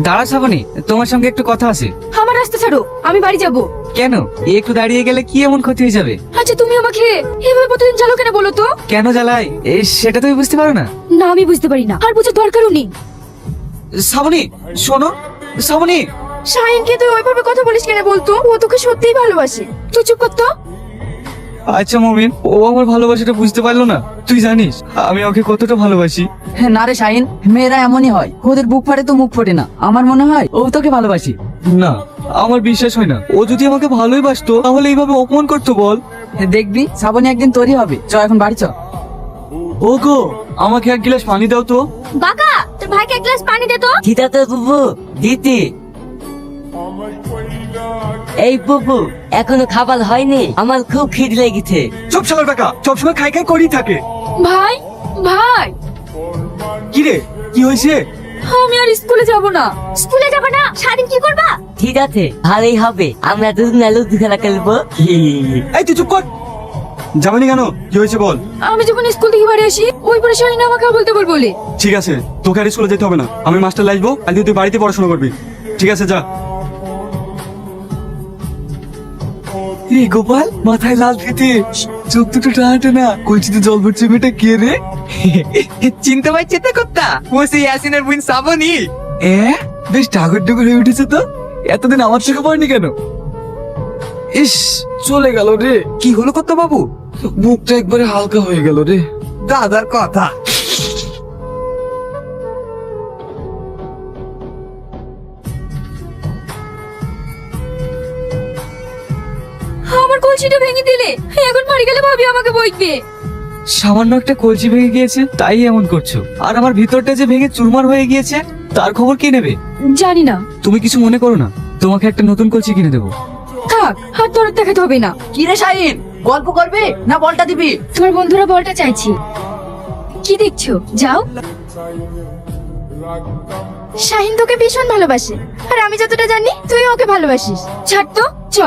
দাঁড়া শ্রাবণী, তোমার সঙ্গে একটু কথা আছে। আমার রাস্তা ছাড়ো, আমি বাড়ি যাব। কেন? একটু দাঁড়িয়ে গেলে কি এমন ক্ষতি হয়ে যাবে? আচ্ছা তুমি আমাকে এভাবে প্রতিদিন জ্বালো কেন বলো তো? কেন জ্বালাই সেটা তুমি বুঝতে পারো না? না আমি বুঝতে পারি না, আর বুঝে দরকারও নেই। শ্রাবণী শোনো, শ্রাবণী। শাহিনকে তুই ওইভাবে কথা বলিস কেন বলতো? ও তোকে সত্যিই ভালোবাসে। তুই চুপ কর তো। আচ্ছা মমিন, ও আমার ভালোবাসাটা বুঝতে পারলো না। তুই জানিস আমি ওকে কতটা ভালোবাসি। না রে শাহিন, মেয়েরা এমনই হয়, ওদের বুক ফাটে তো মুখ ফোটে না। আমার মনে হয় ও তোকে ভালোবাসি। না, আমার বিশ্বাস হয় না। ও যদি আমাকে ভালোই বাসতো তাহলে এইভাবে অপমান করতো বল? দেখবি শ্রাবণী একদিন তোরই হবে। চ এখন বাড়ি চ। ও গো, আমাকে এক গ্লাস পানি দাও তো। বাকা, তোর ভাইকে এক গ্লাস পানি দে তো। খিদা তো বুবু দিতি। এই বুবু এখনো খাবার হয়নি, আমার খুব খিদ লেগেছে। চুপ শালার টাকা, সবসময় খাই খাই করেই থাকে। ভাই ভাই, কি রে, কি হয়েছে? আমি আর স্কুলে যাব না। স্কুলে যাব না? সারাদিন কি করবা? ঠিক আছে, ভালোই হবে, আমরা দুজনে লুডু খেলা খেলবো। এই তুই চুপ কর। যাবেনি কেন? কি হয়েছে বল? আমি যখন স্কুল থেকে বাড়ি আসি ওই পরে শাহিন আমাকে বলতে বলে। ঠিক আছে, তোকে আর স্কুলে যেতে হবে না, আমি মাস্টার লাইবো, কালকে তুই বাড়িতে পড়াশোনা করবি। ঠিক আছে যা। এই গোপাল, মাথায় লাল ফিতে, চোখ দুটো টানা না, কলচিতে জল ভরছে, মেয়েটা কে রে? চিনতে পারছি তো কর্তা, ও সেই ইয়াসিনের বোন শ্রাবণী। বেশ ডাগর ডুগর হয়ে উঠেছে তো। এতদিন আমার চোখে পড়েনি কেন? ইস, চলে গেল রে। কি হলো কর্তা বাবু? বুকটা একবারে হালকা হয়ে গেল রে। দাদার কথা। আমার কলসিটা ভেঙে দিলে, এখন বাড়ি গেলে ভাবি আমাকে বইবে। সামান্য একটা কলসি ভেঙে গিয়েছে তাই এমন করছো, আর আমার ভিতরটা যে ভেঙে চুরমার হয়ে গিয়েছে তার খবর কে নেবে? জানি না। তুমি কিছু মনে করো না, তোমাকে একটা নতুন কলসি কিনে দেবো। থাক, হাত তোর দেখাতে হবে না। কি রে শাহিন, গল্প করবে না বলটা দিবি? তোমার বন্ধুরা বলটা চাইছি। কি দেখছো? যাও। শাহিন তোকে ভীষণ ভালোবাসে, আর আমি যতটা জানি তুই ওকে ভালোবাসিস। ছাড় তো, চ।